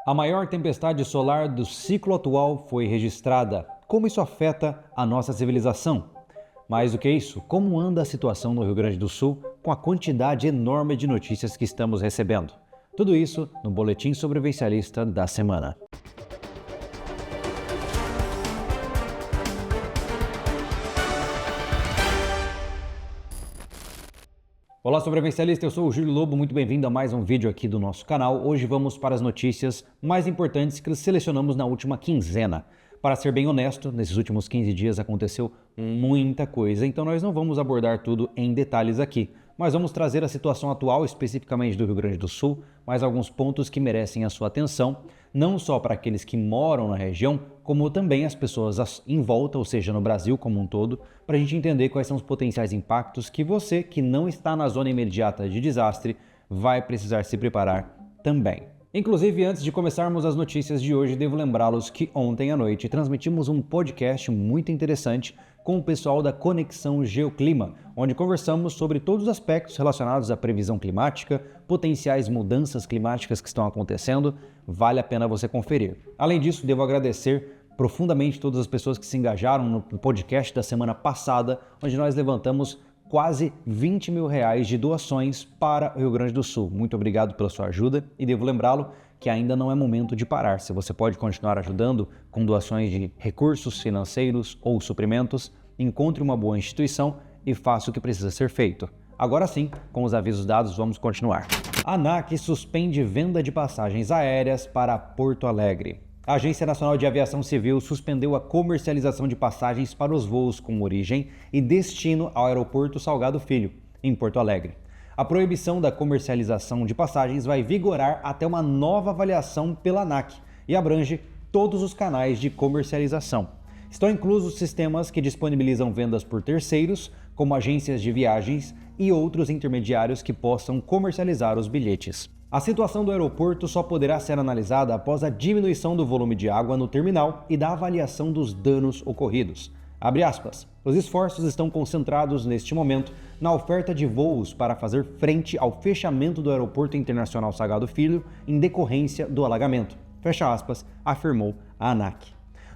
A maior tempestade solar do ciclo atual foi registrada. Como isso afeta a nossa civilização? Mais do que isso, como anda a situação no Rio Grande do Sul com a quantidade enorme de notícias que estamos recebendo? Tudo isso no Boletim Sobrevivencialista da semana. Olá, sobrevivencialista, eu sou o Júlio Lobo, muito bem-vindo a mais um vídeo aqui do nosso canal. Hoje vamos para as notícias mais importantes que selecionamos na última quinzena. Para ser bem honesto, nesses últimos 15 dias aconteceu muita coisa, então nós não vamos abordar tudo em detalhes aqui, mas vamos trazer a situação atual, especificamente do Rio Grande do Sul, mais alguns pontos que merecem a sua atenção, não só para aqueles que moram na região, como também as pessoas em volta, ou seja, no Brasil como um todo, para a gente entender quais são os potenciais impactos que você, que não está na zona imediata de desastre, vai precisar se preparar também. Inclusive, antes de começarmos as notícias de hoje, devo lembrá-los que ontem à noite transmitimos um podcast muito interessante com o pessoal da Conexão Geoclima, onde conversamos sobre todos os aspectos relacionados à previsão climática, potenciais mudanças climáticas que estão acontecendo. Vale a pena você conferir. Além disso, devo agradecer profundamente todas as pessoas que se engajaram no podcast da semana passada, onde nós levantamos quase 20 mil reais de doações para o Rio Grande do Sul. Muito obrigado pela sua ajuda e devo lembrá-lo que ainda não é momento de parar. Se você pode continuar ajudando com doações de recursos financeiros ou suprimentos, encontre uma boa instituição e faça o que precisa ser feito. Agora sim, com os avisos dados, vamos continuar. A ANAC suspende venda de passagens aéreas para Porto Alegre. A Agência Nacional de Aviação Civil suspendeu a comercialização de passagens para os voos com origem e destino ao Aeroporto Salgado Filho, em Porto Alegre. A proibição da comercialização de passagens vai vigorar até uma nova avaliação pela ANAC e abrange todos os canais de comercialização. Estão inclusos sistemas que disponibilizam vendas por terceiros, como agências de viagens e outros intermediários que possam comercializar os bilhetes. A situação do aeroporto só poderá ser analisada após a diminuição do volume de água no terminal e da avaliação dos danos ocorridos. Abre aspas. Os esforços estão concentrados neste momento na oferta de voos para fazer frente ao fechamento do Aeroporto Internacional Salgado Filho em decorrência do alagamento. Fecha aspas, afirmou a ANAC.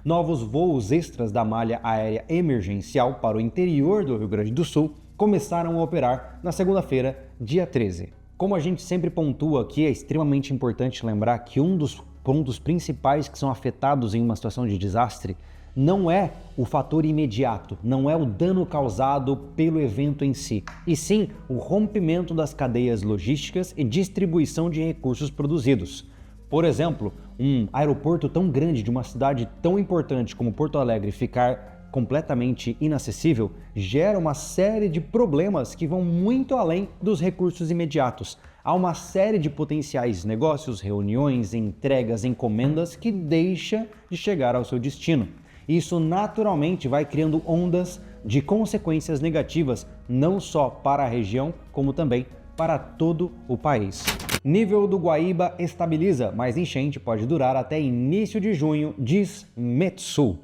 Novos voos extras da malha aérea emergencial para o interior do Rio Grande do Sul começaram a operar na segunda-feira, dia 13. Como a gente sempre pontua aqui, é extremamente importante lembrar que um dos pontos principais que são afetados em uma situação de desastre não é o fator imediato, não é o dano causado pelo evento em si, e sim o rompimento das cadeias logísticas e distribuição de recursos produzidos. Por exemplo, um aeroporto tão grande de uma cidade tão importante como Porto Alegre ficar completamente inacessível gera uma série de problemas que vão muito além dos recursos imediatos. Há uma série de potenciais negócios, reuniões, entregas, encomendas que deixa de chegar ao seu destino. Isso naturalmente vai criando ondas de consequências negativas, não só para a região, como também para todo o país. Nível do Guaíba estabiliza, mas enchente pode durar até início de junho, diz Metsul.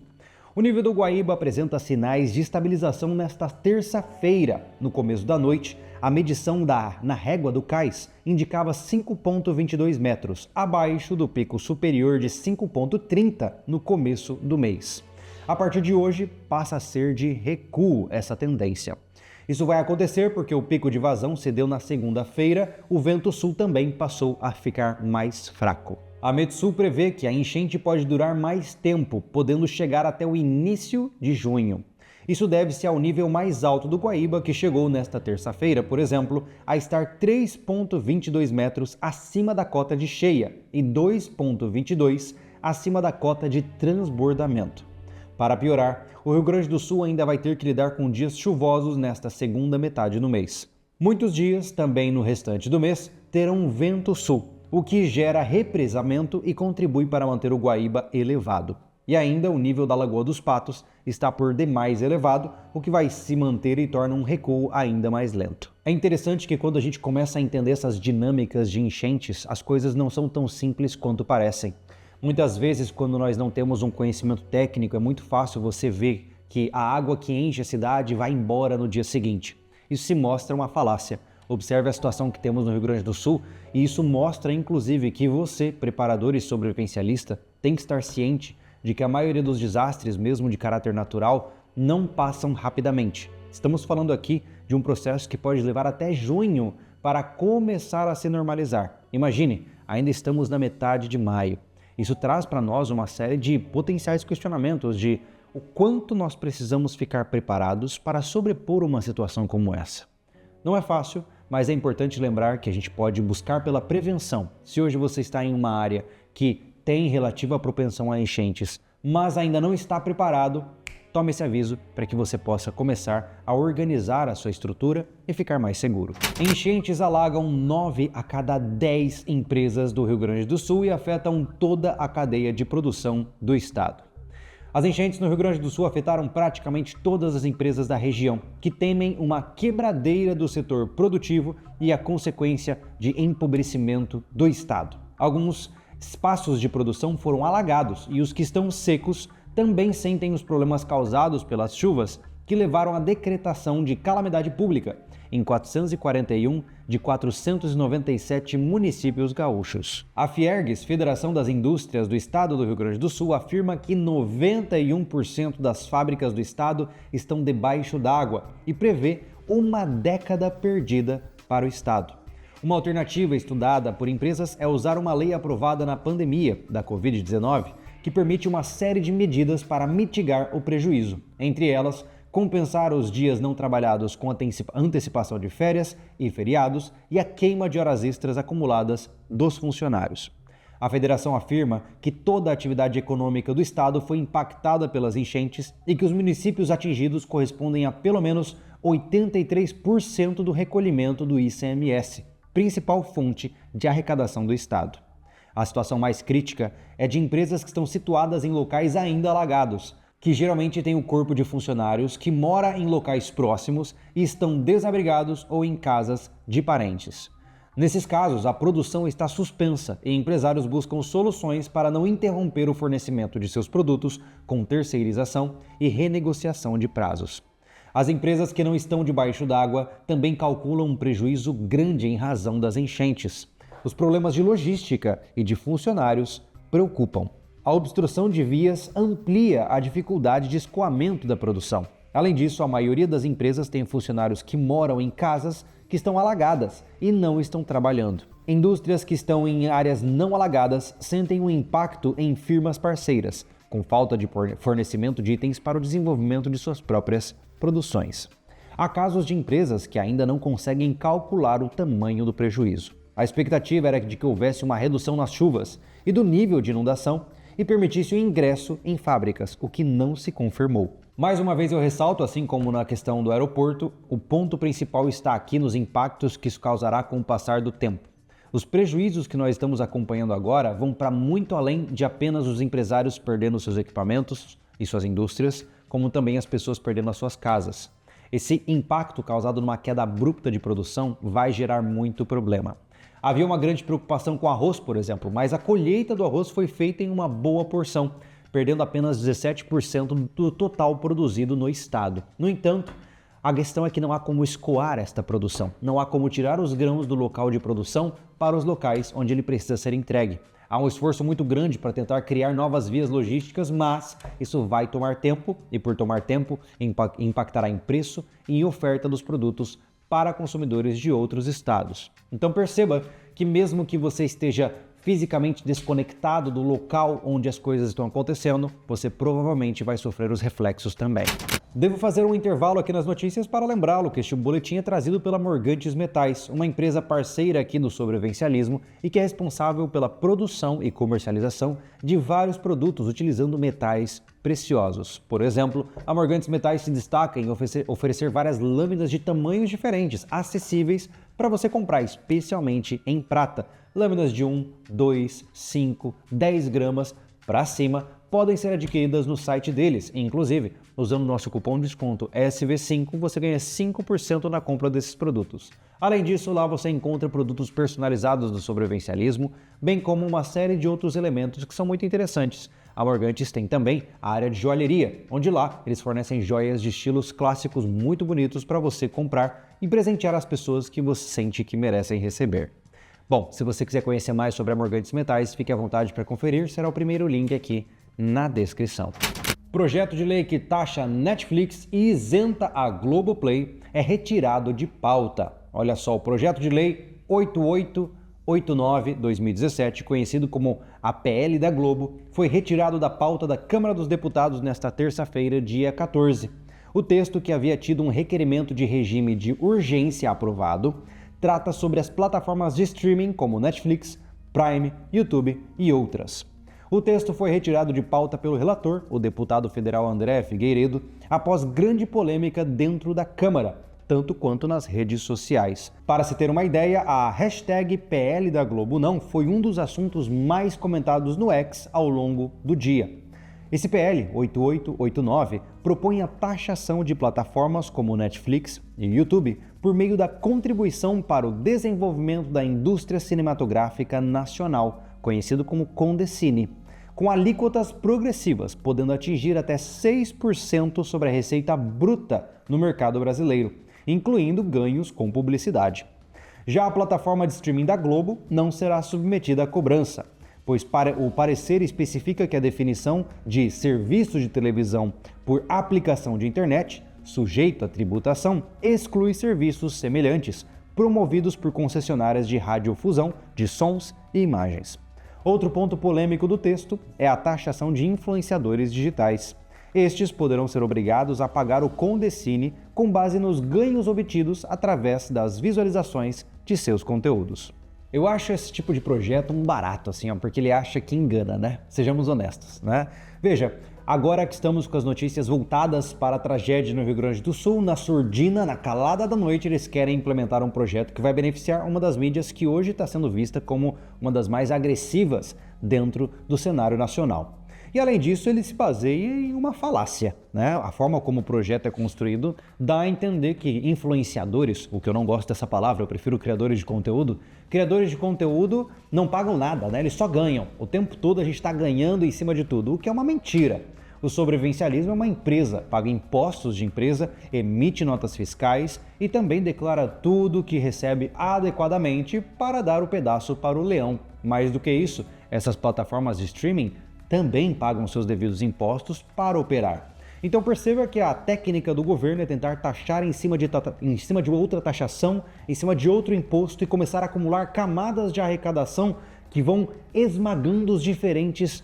O nível do Guaíba apresenta sinais de estabilização nesta terça-feira. No começo da noite, a medição na régua do cais indicava 5,22 metros, abaixo do pico superior de 5,30 no começo do mês. A partir de hoje, passa a ser de recuo essa tendência. Isso vai acontecer porque o pico de vazão se deu na segunda-feira, o vento sul também passou a ficar mais fraco. A Metsul prevê que a enchente pode durar mais tempo, podendo chegar até o início de junho. Isso deve-se ao nível mais alto do Guaíba, que chegou nesta terça-feira, por exemplo, a estar 3,22 metros acima da cota de cheia e 2,22 acima da cota de transbordamento. Para piorar, o Rio Grande do Sul ainda vai ter que lidar com dias chuvosos nesta segunda metade do mês. Muitos dias, também no restante do mês, terão vento sul, o que gera represamento e contribui para manter o Guaíba elevado. E ainda o nível da Lagoa dos Patos está por demais elevado, o que vai se manter e torna um recuo ainda mais lento. É interessante que quando a gente começa a entender essas dinâmicas de enchentes, as coisas não são tão simples quanto parecem. Muitas vezes, quando nós não temos um conhecimento técnico, é muito fácil você ver que a água que enche a cidade vai embora no dia seguinte. Isso se mostra uma falácia. Observe a situação que temos no Rio Grande do Sul e isso mostra, inclusive, que você, preparador e sobrevivencialista, tem que estar ciente de que a maioria dos desastres, mesmo de caráter natural, não passam rapidamente. Estamos falando aqui de um processo que pode levar até junho para começar a se normalizar. Imagine, ainda estamos na metade de maio. Isso traz para nós uma série de potenciais questionamentos de o quanto nós precisamos ficar preparados para sobrepor uma situação como essa. Não é fácil, mas é importante lembrar que a gente pode buscar pela prevenção. Se hoje você está em uma área que tem relativa propensão a enchentes, mas ainda não está preparado, tome esse aviso para que você possa começar a organizar a sua estrutura e ficar mais seguro. Enchentes alagam 9 a cada 10 empresas do Rio Grande do Sul e afetam toda a cadeia de produção do estado. As enchentes no Rio Grande do Sul afetaram praticamente todas as empresas da região, que temem uma quebradeira do setor produtivo e a consequência de empobrecimento do estado. Alguns espaços de produção foram alagados e os que estão secos também sentem os problemas causados pelas chuvas que levaram à decretação de calamidade pública em 441 de 497 municípios gaúchos. A Fiergs, Federação das Indústrias do Estado do Rio Grande do Sul, afirma que 91% das fábricas do estado estão debaixo d'água e prevê uma década perdida para o estado. Uma alternativa estudada por empresas é usar uma lei aprovada na pandemia da Covid-19, que permite uma série de medidas para mitigar o prejuízo, entre elas, compensar os dias não trabalhados com antecipação de férias e feriados e a queima de horas extras acumuladas dos funcionários. A federação afirma que toda a atividade econômica do estado foi impactada pelas enchentes e que os municípios atingidos correspondem a pelo menos 83% do recolhimento do ICMS, principal fonte de arrecadação do estado. A situação mais crítica é de empresas que estão situadas em locais ainda alagados, que geralmente têm o corpo de funcionários que mora em locais próximos e estão desabrigados ou em casas de parentes. Nesses casos, a produção está suspensa e empresários buscam soluções para não interromper o fornecimento de seus produtos com terceirização e renegociação de prazos. As empresas que não estão debaixo d'água também calculam um prejuízo grande em razão das enchentes. Os problemas de logística e de funcionários preocupam. A obstrução de vias amplia a dificuldade de escoamento da produção. Além disso, a maioria das empresas tem funcionários que moram em casas que estão alagadas e não estão trabalhando. Indústrias que estão em áreas não alagadas sentem um impacto em firmas parceiras, com falta de fornecimento de itens para o desenvolvimento de suas próprias produções. Há casos de empresas que ainda não conseguem calcular o tamanho do prejuízo. A expectativa era de que houvesse uma redução nas chuvas e do nível de inundação e permitisse o ingresso em fábricas, o que não se confirmou. Mais uma vez eu ressalto, assim como na questão do aeroporto, o ponto principal está aqui nos impactos que isso causará com o passar do tempo. Os prejuízos que nós estamos acompanhando agora vão para muito além de apenas os empresários perdendo seus equipamentos e suas indústrias, como também as pessoas perdendo as suas casas. Esse impacto causado numa queda abrupta de produção vai gerar muito problema. Havia uma grande preocupação com o arroz, por exemplo, mas a colheita do arroz foi feita em uma boa porção, perdendo apenas 17% do total produzido no estado. No entanto, a questão é que não há como escoar esta produção, não há como tirar os grãos do local de produção para os locais onde ele precisa ser entregue. Há um esforço muito grande para tentar criar novas vias logísticas, mas isso vai tomar tempo e, por tomar tempo, impactará em preço e em oferta dos produtos para consumidores de outros estados. Então perceba que mesmo que você esteja fisicamente desconectado do local onde as coisas estão acontecendo, você provavelmente vai sofrer os reflexos também. Devo fazer um intervalo aqui nas notícias para lembrá-lo que este boletim é trazido pela Morgantes Metais, uma empresa parceira aqui do Sobrevivencialismo e que é responsável pela produção e comercialização de vários produtos utilizando metais preciosos. Por exemplo, a Morgantes Metais se destaca em oferecer várias lâminas de tamanhos diferentes, acessíveis para você comprar, especialmente em prata. Lâminas de 1, 2, 5, 10 gramas para cima podem ser adquiridas no site deles. Inclusive, usando o nosso cupom de desconto SV5, você ganha 5% na compra desses produtos. Além disso, lá você encontra produtos personalizados do sobrevivencialismo, bem como uma série de outros elementos que são muito interessantes. A Morgantes tem também a área de joalheria, onde lá eles fornecem joias de estilos clássicos muito bonitos para você comprar e presentear as pessoas que você sente que merecem receber. Bom, se você quiser conhecer mais sobre a Morgantes Metais, fique à vontade para conferir, será o primeiro link aqui na descrição. Projeto de lei que taxa Netflix e isenta a Globoplay é retirado de pauta. Olha só, o projeto de lei 8889/2017, conhecido como a PL da Globo, foi retirado da pauta da Câmara dos Deputados nesta terça-feira, dia 14. O texto, que havia tido um requerimento de regime de urgência aprovado, trata sobre as plataformas de streaming como Netflix, Prime, YouTube e outras. O texto foi retirado de pauta pelo relator, o deputado federal André Figueiredo, após grande polêmica dentro da Câmara, tanto quanto nas redes sociais. Para se ter uma ideia, a hashtag PL da Globo Não foi um dos assuntos mais comentados no X ao longo do dia. Esse PL 8889 propõe a taxação de plataformas como Netflix e YouTube por meio da contribuição para o desenvolvimento da indústria cinematográfica nacional, conhecido como Condecine, com alíquotas progressivas, podendo atingir até 6% sobre a receita bruta no mercado brasileiro, incluindo ganhos com publicidade. Já a plataforma de streaming da Globo não será submetida à cobrança, pois o parecer especifica que a definição de serviço de televisão por aplicação de internet, sujeito à tributação, exclui serviços semelhantes, promovidos por concessionárias de radiodifusão de sons e imagens. Outro ponto polêmico do texto é a taxação de influenciadores digitais. Estes poderão ser obrigados a pagar o Condecine com base nos ganhos obtidos através das visualizações de seus conteúdos. Eu acho esse tipo de projeto um barato, assim, porque ele acha que engana, né? Sejamos honestos, né? Veja, agora que estamos com as notícias voltadas para a tragédia no Rio Grande do Sul, na surdina, na calada da noite, eles querem implementar um projeto que vai beneficiar uma das mídias que hoje está sendo vista como uma das mais agressivas dentro do cenário nacional. E além disso, ele se baseia em uma falácia, né? A forma como o projeto é construído dá a entender que influenciadores, o que eu não gosto dessa palavra, eu prefiro criadores de conteúdo não pagam nada, né? Eles só ganham. O tempo todo a gente está ganhando em cima de tudo, o que é uma mentira. O sobrevivencialismo é uma empresa, paga impostos de empresa, emite notas fiscais e também declara tudo que recebe adequadamente para dar o pedaço para o leão. Mais do que isso, essas plataformas de streaming também pagam seus devidos impostos para operar. Então perceba que a técnica do governo é tentar taxar em cima de outra taxação, em cima de outro imposto e começar a acumular camadas de arrecadação que vão esmagando os diferentes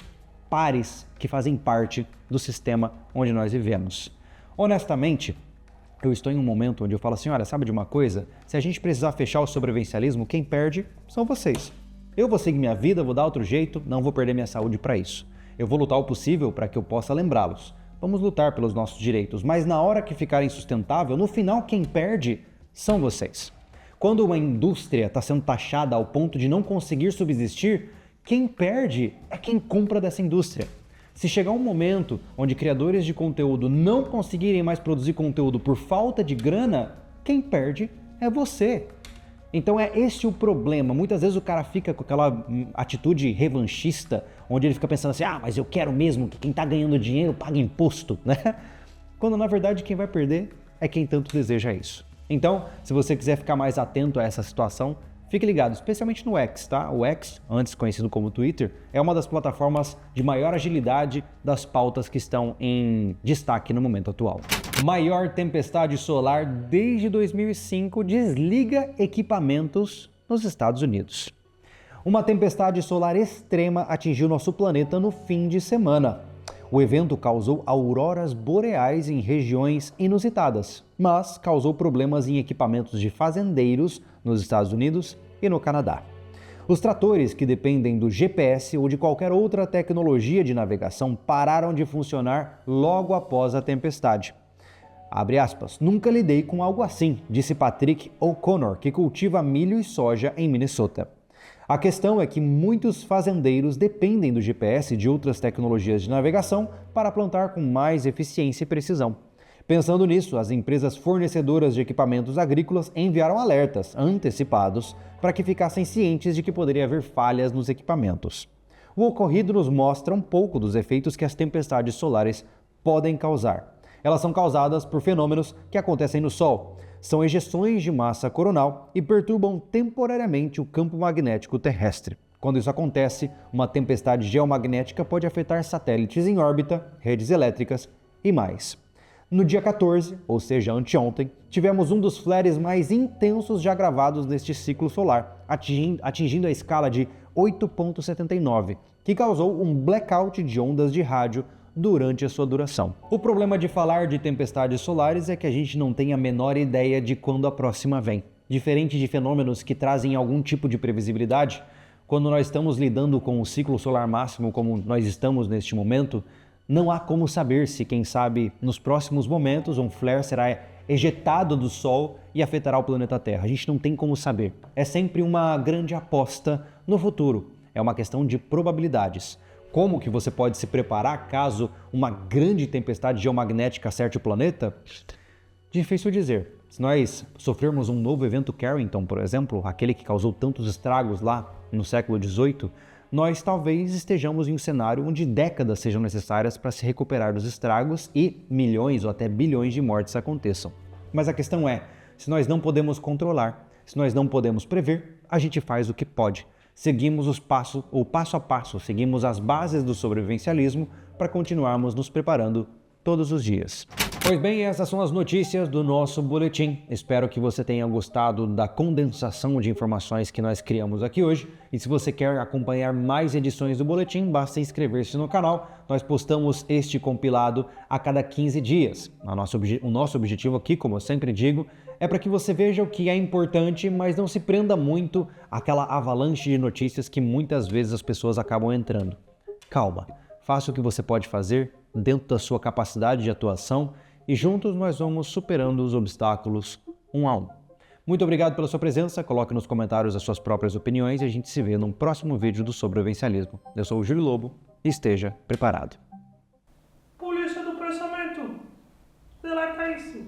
pares que fazem parte do sistema onde nós vivemos. Honestamente, eu estou em um momento onde eu falo assim, olha, sabe de uma coisa? Se a gente precisar fechar o sobrevivencialismo, quem perde são vocês. Eu vou seguir minha vida, vou dar outro jeito, não vou perder minha saúde para isso. Eu vou lutar o possível para que eu possa lembrá-los. Vamos lutar pelos nossos direitos, mas na hora que ficar insustentável, no final quem perde são vocês. Quando uma indústria está sendo taxada ao ponto de não conseguir subsistir, quem perde é quem compra dessa indústria. Se chegar um momento onde criadores de conteúdo não conseguirem mais produzir conteúdo por falta de grana, quem perde é você. Então é esse o problema. Muitas vezes o cara fica com aquela atitude revanchista, onde ele fica pensando assim, mas eu quero mesmo que quem está ganhando dinheiro pague imposto, né? Quando na verdade quem vai perder é quem tanto deseja isso. Então, se você quiser ficar mais atento a essa situação, fique ligado, especialmente no X, tá? O X, antes conhecido como Twitter, é uma das plataformas de maior agilidade das pautas que estão em destaque no momento atual. Maior tempestade solar desde 2005 desliga equipamentos nos Estados Unidos. Uma tempestade solar extrema atingiu nosso planeta no fim de semana. O evento causou auroras boreais em regiões inusitadas, mas causou problemas em equipamentos de fazendeiros nos Estados Unidos e no Canadá. Os tratores que dependem do GPS ou de qualquer outra tecnologia de navegação pararam de funcionar logo após a tempestade. Abre aspas, nunca lidei com algo assim, disse Patrick O'Connor, que cultiva milho e soja em Minnesota. A questão é que muitos fazendeiros dependem do GPS e de outras tecnologias de navegação para plantar com mais eficiência e precisão. Pensando nisso, as empresas fornecedoras de equipamentos agrícolas enviaram alertas antecipados para que ficassem cientes de que poderia haver falhas nos equipamentos. O ocorrido nos mostra um pouco dos efeitos que as tempestades solares podem causar. Elas são causadas por fenômenos que acontecem no Sol. São ejeções de massa coronal e perturbam temporariamente o campo magnético terrestre. Quando isso acontece, uma tempestade geomagnética pode afetar satélites em órbita, redes elétricas e mais. No dia 14, ou seja, anteontem, tivemos um dos flares mais intensos já gravados neste ciclo solar, atingindo a escala de 8,79, que causou um blackout de ondas de rádio durante a sua duração. O problema de falar de tempestades solares é que a gente não tem a menor ideia de quando a próxima vem. Diferente de fenômenos que trazem algum tipo de previsibilidade, quando nós estamos lidando com o ciclo solar máximo como nós estamos neste momento, não há como saber se, quem sabe, nos próximos momentos um flare será ejetado do Sol e afetará o planeta Terra. A gente não tem como saber. É sempre uma grande aposta no futuro. É uma questão de probabilidades. Como que você pode se preparar caso uma grande tempestade geomagnética acerte o planeta? Difícil dizer. Se nós sofrermos um novo evento Carrington, por exemplo, aquele que causou tantos estragos lá no século XVIII, nós talvez estejamos em um cenário onde décadas sejam necessárias para se recuperar dos estragos e milhões ou até bilhões de mortes aconteçam. Mas a questão é, se nós não podemos controlar, se nós não podemos prever, a gente faz o que pode. Seguimos os passo a passo, seguimos as bases do sobrevivencialismo para continuarmos nos preparando todos os dias. Pois bem, essas são as notícias do nosso boletim. Espero que você tenha gostado da condensação de informações que nós criamos aqui hoje. E se você quer acompanhar mais edições do boletim, basta inscrever-se no canal. Nós postamos este compilado a cada 15 dias. O nosso objetivo aqui, como eu sempre digo, é para que você veja o que é importante, mas não se prenda muito àquela avalanche de notícias que muitas vezes as pessoas acabam entrando. Calma, faça o que você pode fazer dentro da sua capacidade de atuação e juntos nós vamos superando os obstáculos um a um. Muito obrigado pela sua presença, coloque nos comentários as suas próprias opiniões e a gente se vê num próximo vídeo do Sobrevivencialismo. Eu sou o Júlio Lobo e esteja preparado. Polícia do pensamento! Deleta isso!